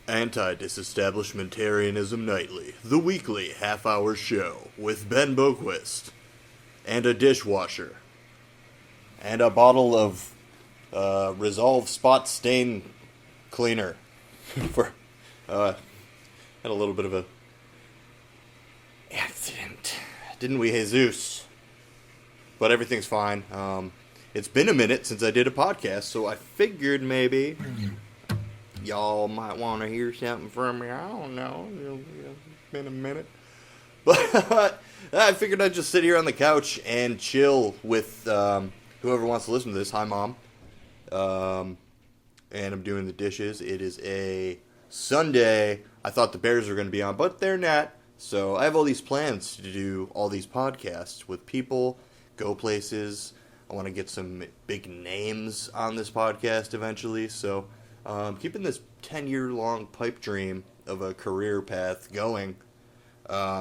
Anti-Disestablishmentarianism Nightly, the weekly half-hour show with Ben Boquist, and a dishwasher, and a bottle of Resolve Spot Stain Cleaner. For had a little bit of a accident, didn't we, Jesus? But everything's fine. It's been a minute since I did a podcast, so I figured maybe y'all might want to hear something from me. I don't know. It's been a minute. But I figured I'd just sit here on the couch and chill with whoever wants to listen to this. Hi, Mom. And I'm doing the dishes. It is a Sunday. I thought the Bears were going to be on, but they're not. So I have all these plans to do all these podcasts with people, go places. I want to get some big names on this podcast eventually. So keeping this 10-year-long pipe dream of a career path going.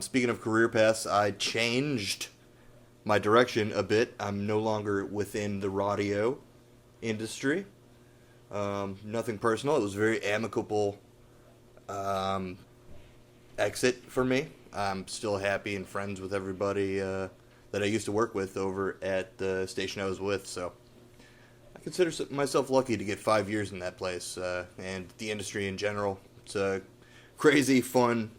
Speaking of career paths, I changed my direction a bit. I'm no longer within the radio industry. Nothing personal. It was a very amicable exit for me. I'm still happy and friends with everybody that I used to work with over at the station I was with, so I consider myself lucky to get 5 years in that place, and the industry in general. It's a crazy, fun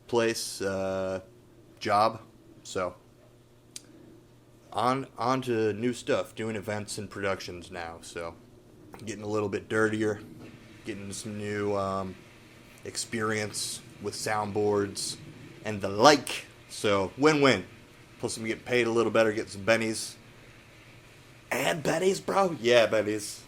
place, job, so on to new stuff, doing events and productions now, so getting a little bit dirtier, getting some new experience with soundboards and the like. So, win-win. Plus, I'm getting paid a little better, get some bennies. And bennies, bro? Yeah, bennies.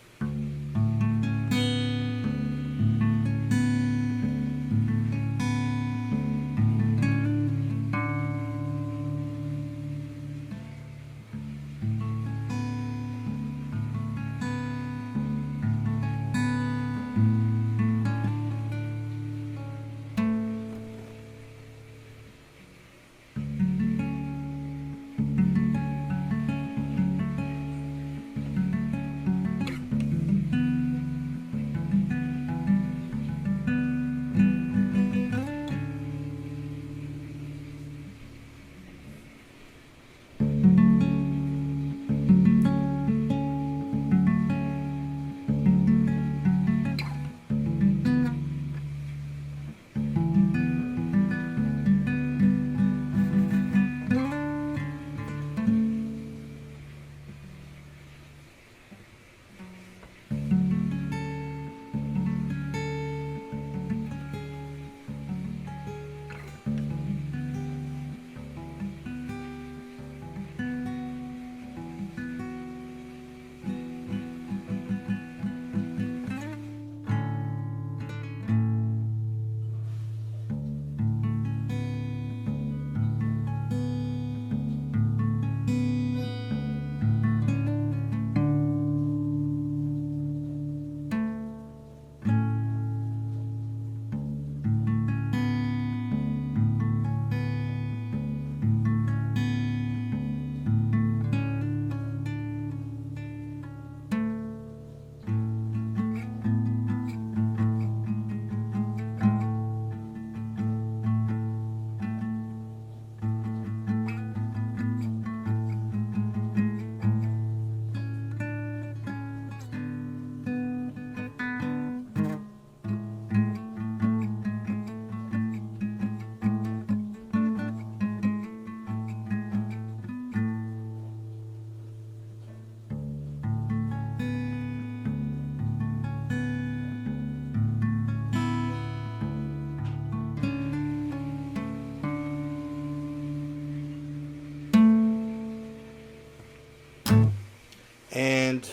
And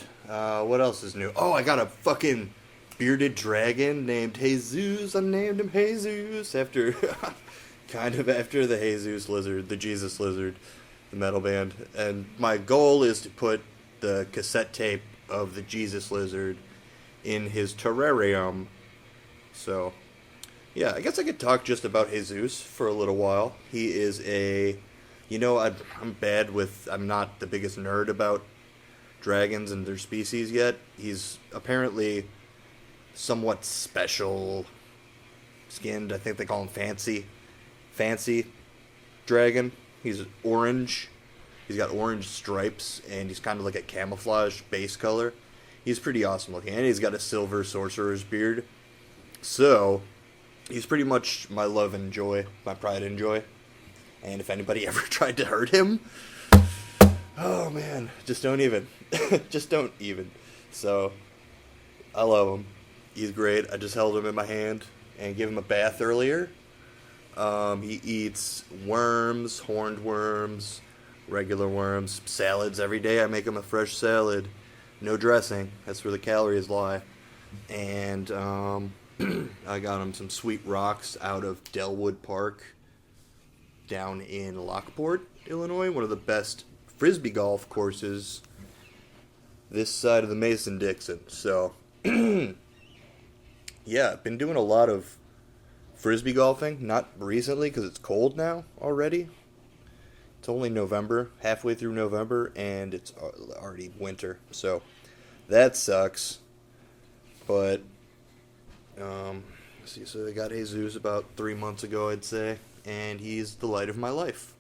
what else is new? Oh, I got a fucking bearded dragon named Jesus. I named him Jesus after kind of after the Jesus lizard, the Jesus lizard, the metal band. And my goal is to put the cassette tape of the Jesus lizard in his terrarium. So, yeah, I guess I could talk just about Jesus for a little while. He is I'm not the biggest nerd about dragons and their species yet. He's apparently somewhat special skinned. I think they call him Fancy Dragon. He's orange. He's got orange stripes, and he's kind of like a camouflage base color. He's pretty awesome looking, and he's got a silver sorcerer's beard. So, he's pretty much my love and joy, my pride and joy. And if anybody ever tried to hurt him, oh man, just don't even. Just don't even. So, I love him. He's great. I just held him in my hand and gave him a bath earlier. He eats worms, horned worms, regular worms, salads every day. I make him a fresh salad. No dressing. That's where the calories lie. And I got him some sweet rocks out of Delwood Park down in Lockport, Illinois. One of the best frisbee golf courses this side of the Mason-Dixon. So, yeah, I've been doing a lot of frisbee golfing. Not recently because it's cold now already. It's only November, halfway through November, and it's already winter. So, that sucks. But, let's see, so I got Jesus about 3 months ago, I'd say, and he's the light of my life.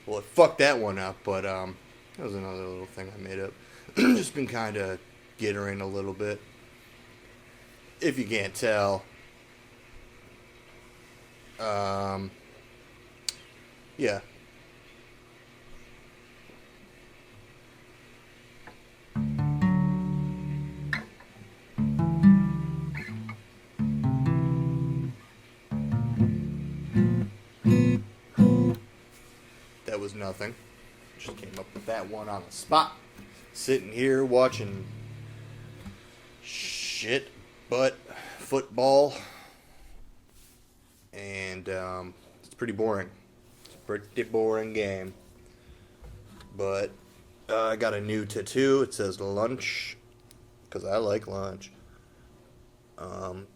Well, it fucked that one up, but that was another little thing I made up. Just been kind of gittering a little bit. If you can't tell. Yeah. That was nothing. Just came up with that one on the spot. Sitting here watching shit but football. And it's pretty boring. It's a pretty boring game. But I got a new tattoo. It says lunch. Because I like lunch. And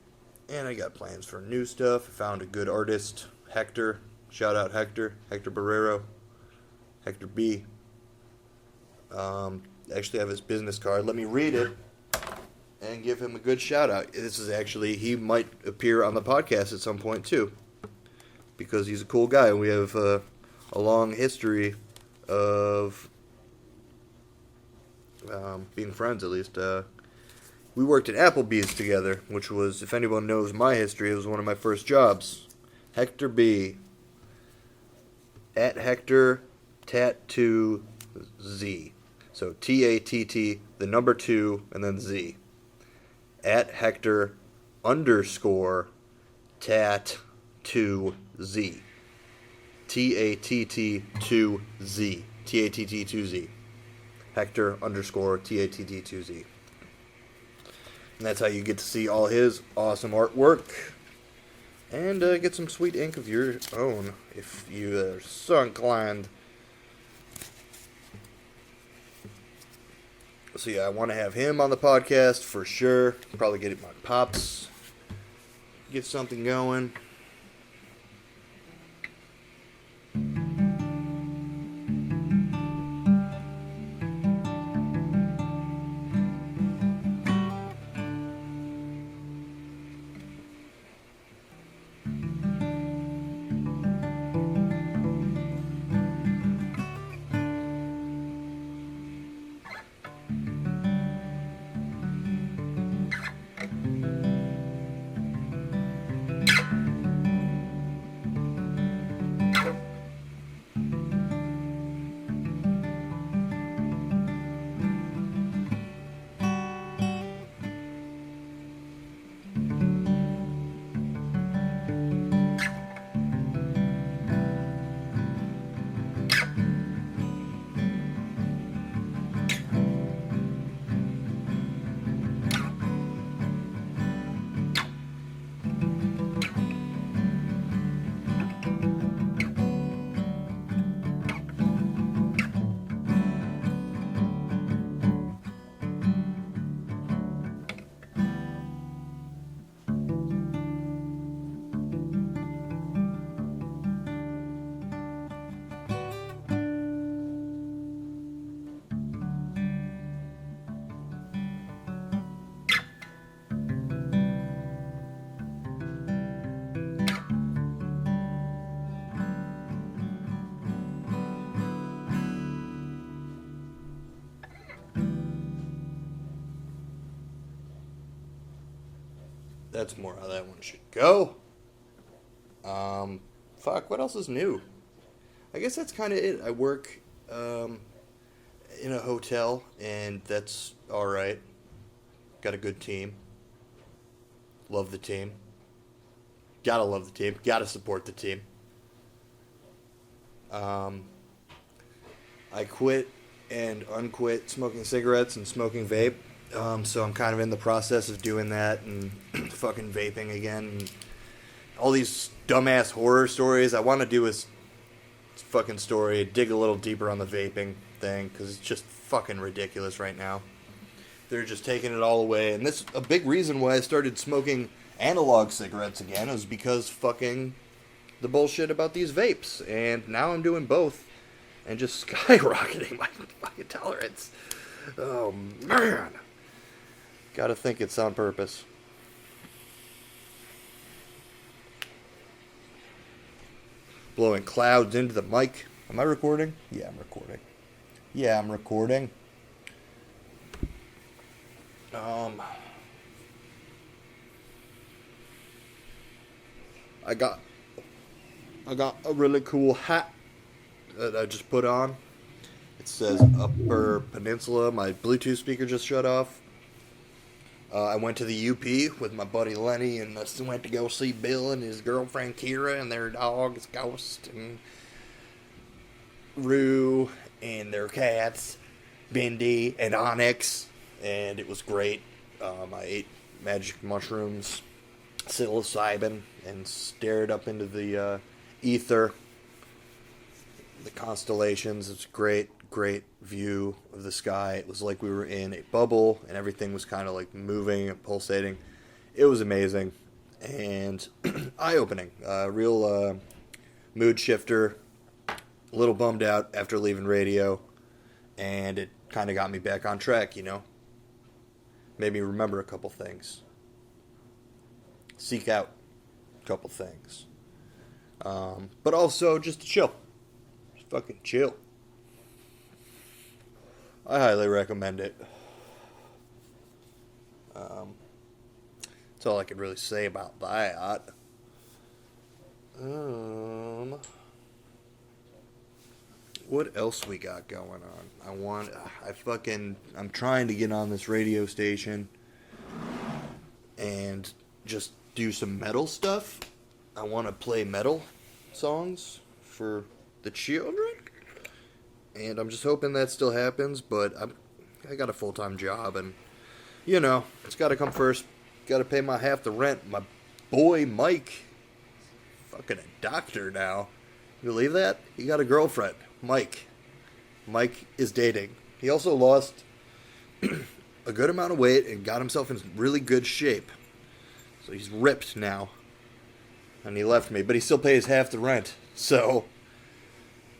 I got plans for new stuff. I found a good artist, Hector. Shout out Hector. Hector Barrero. Hector B. Actually have his business card. Let me read it and give him a good shout out. This is actually, he might appear on the podcast at some point too, because he's a cool guy. We have a long history of being friends, at least. We worked at Applebee's together, which was, if anyone knows my history, it was one of my first jobs. Hector B. At Hector Tattoo Z. So Tatt, the number 2, and then Z. At Hector _ Tatt2Z. Tatt2Z. Tatt2Z. Hector _ Tatt2Z. And that's how you get to see all his awesome artwork. And get some sweet ink of your own, if you are so inclined. So yeah, I want to have him on the podcast for sure. Probably get it my pops. Get something going. That's more how that one should go. What else is new? I guess that's kind of it. I work in a hotel, and that's alright. Got a good team. Love the team. Gotta love the team. Gotta support the team. I quit and unquit smoking cigarettes and smoking vape. So I'm kind of in the process of doing that and fucking vaping again. And all these dumbass horror stories. I want to do a fucking story, dig a little deeper on the vaping thing, because it's just fucking ridiculous right now. They're just taking it all away. And this, a big reason why I started smoking analog cigarettes again was because fucking the bullshit about these vapes. And now I'm doing both and just skyrocketing my fucking tolerance. Oh, man. Gotta think it's on purpose. Blowing clouds into the mic. Am I recording? Yeah, I'm recording. I got a really cool hat that I just put on. It says Upper Peninsula. My Bluetooth speaker just shut off. I went to the UP with my buddy Lenny, and I went to go see Bill and his girlfriend Kira and their dogs, Ghost and Rue, and their cats, Bindi and Onyx, and it was great. I ate magic mushrooms, psilocybin, and stared up into the ether, the constellations. It's a great view of the sky. It was like we were in a bubble, and everything was kind of like moving and pulsating. It was amazing and eye-opening. Real mood shifter. A little bummed out after leaving radio, and it kind of got me back on track, you know. Made me remember a couple things. Seek out a couple things. But also just to chill. Just fucking chill. I highly recommend it. That's all I could really say about that. What else we got going on? I'm trying to get on this radio station and just do some metal stuff. I want to play metal songs for the children. And I'm just hoping that still happens, but I got a full-time job, and, you know, it's got to come first. Got to pay my half the rent. My boy Mike, fucking a doctor now. You believe that? He got a girlfriend, Mike. Mike is dating. He also lost a good amount of weight and got himself in really good shape. So he's ripped now. And he left me, but he still pays half the rent. So,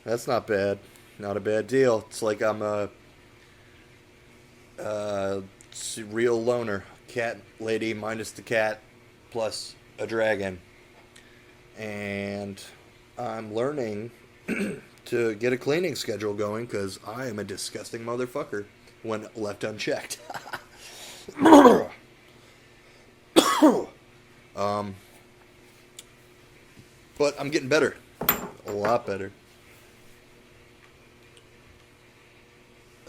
that's not bad. Not a bad deal. It's like I'm a real loner. Cat lady minus the cat plus a dragon. And I'm learning to get a cleaning schedule going because I am a disgusting motherfucker when left unchecked. But I'm getting better. A lot better.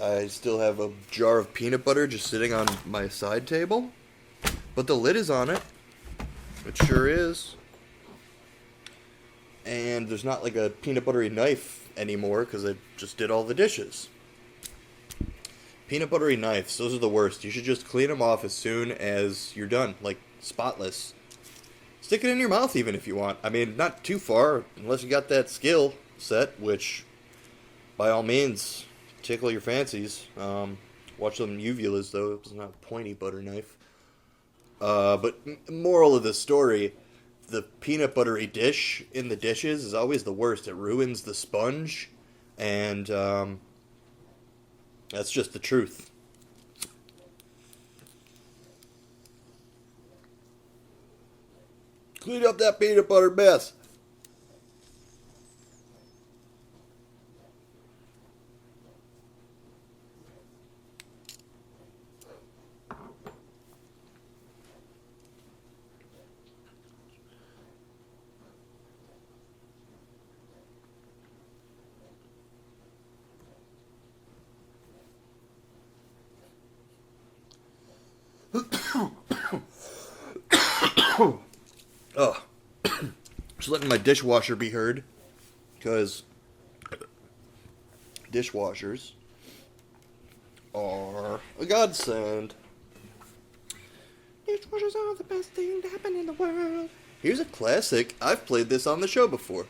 I still have a jar of peanut butter just sitting on my side table. But the lid is on it. It sure is. And there's not like a peanut buttery knife anymore because I just did all the dishes. Peanut buttery knives, those are the worst. You should just clean them off as soon as you're done. Like, spotless. Stick it in your mouth even if you want. I mean, not too far, unless you got that skill set, which, by all means, tickle your fancies. Watch them uvulas, though. It's not a pointy butter knife. But moral of the story, the peanut buttery dish in the dishes is always the worst. It ruins the sponge, and that's just the truth. Clean up that peanut butter mess. Oh, just letting my dishwasher be heard, because dishwashers are a godsend. Dishwashers are the best thing to happen in the world. Here's a classic. I've played this on the show before.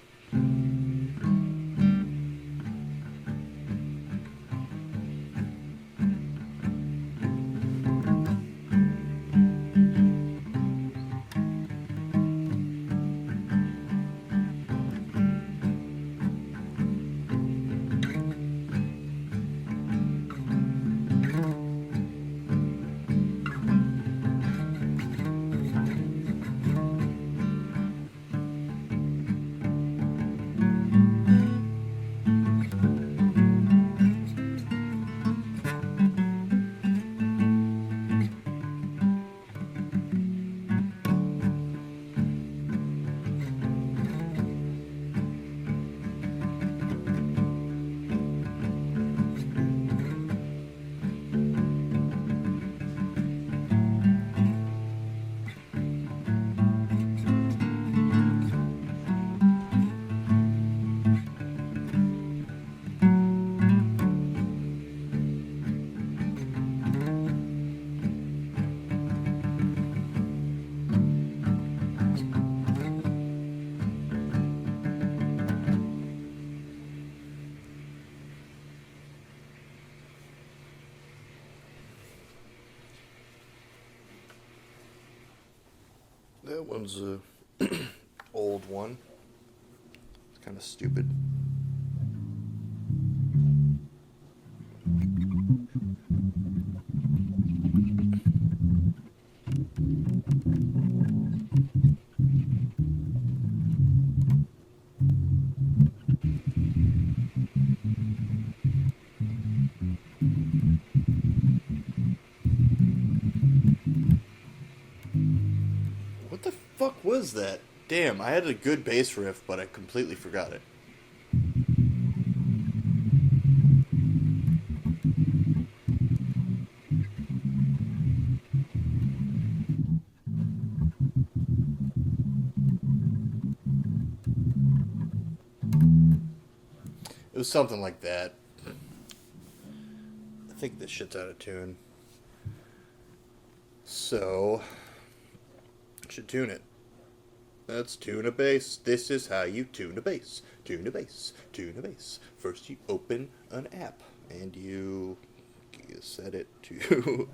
That one's a old one. It's kind of stupid. What the fuck was that? Damn, I had a good bass riff, but I completely forgot it. It was something like that. I think this shit's out of tune. So, I should tune it. Let's tune a bass. This is how you tune a bass. Tune a bass. Tune a bass. First you open an app and you set it to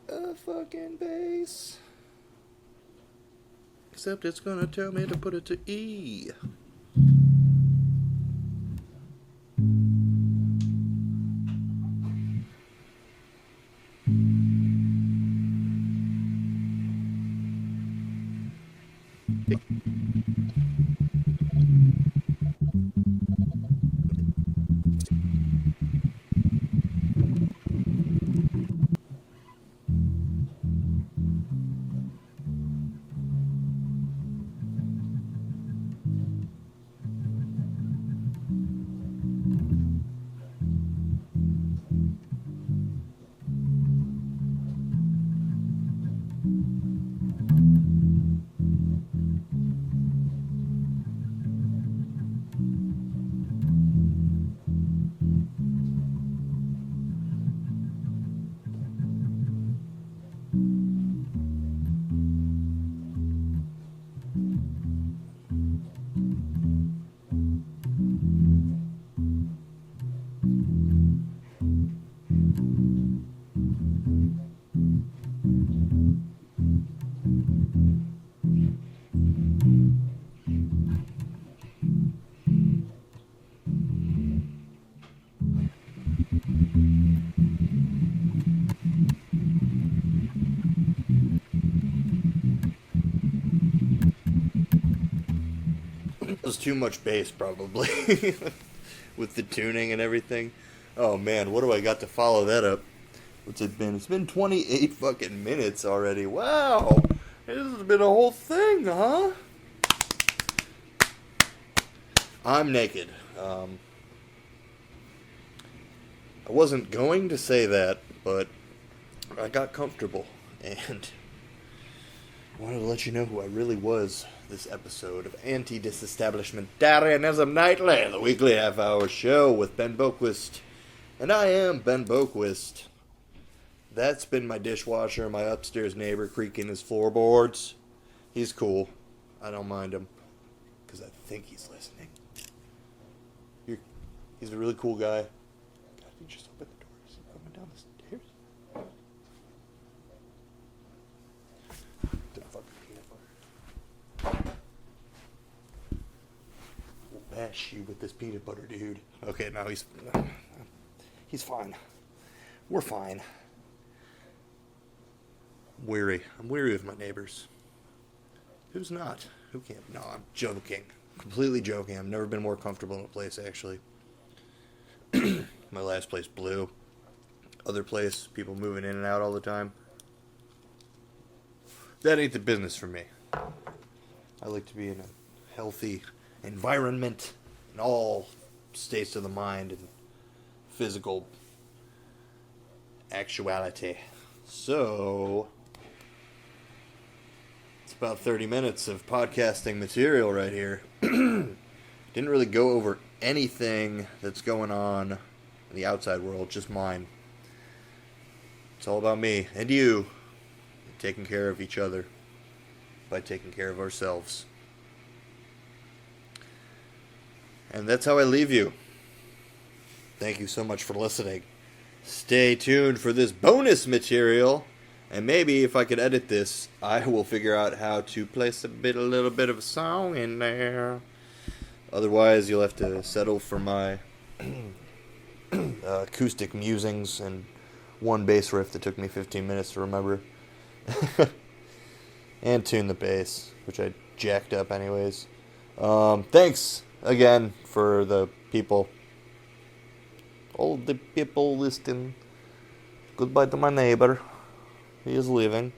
a fucking bass. Except it's gonna tell me to put it to E. Was too much bass, probably, with the tuning and everything. Oh man, what do I got to follow that up? What's it been? It's been 28 fucking minutes already. Wow, this has been a whole thing, huh? I'm naked. I wasn't going to say that, but I got comfortable, and wanted to let you know who I really was this episode of Anti-Disestablishmentarianism Nightly, the weekly half-hour show with Ben Boquist. And I am Ben Boquist. That's been my dishwasher, my upstairs neighbor creaking his floorboards. He's cool. I don't mind him, because I think he's listening. He's a really cool guy. God, you just open the door. Is he coming down the stairs? The fucking peanut butter. We'll bash you with this peanut butter, dude. Okay, now he's fine. We're fine. I'm weary of my neighbors. Who's not? Who can't? No, I'm joking. Completely joking. I've never been more comfortable in a place, actually. My last place blew. Other place, people moving in and out all the time. That ain't the business for me. I like to be in a healthy environment in all states of the mind and physical actuality. So, it's about 30 minutes of podcasting material right here. Didn't really go over anything that's going on in the outside world, just mine. It's all about me and you taking care of each other by taking care of ourselves. And that's how I leave you. Thank you so much for listening. Stay tuned for this bonus material, and maybe if I could edit this, I will figure out how to place a little bit of a song in there. Otherwise, you'll have to settle for my acoustic musings and one bass riff that took me 15 minutes to remember. And tune the bass, which I jacked up anyways. Thanks again for the people. All the people listening. Goodbye to my neighbor. He is leaving.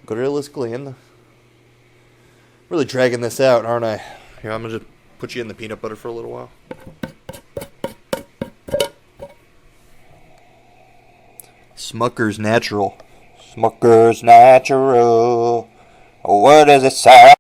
Grill is clean. Really dragging this out, aren't I? Here, I'm going to just put you in the peanut butter for a little while. Smucker's Natural. Smucker's Natural. What does it say?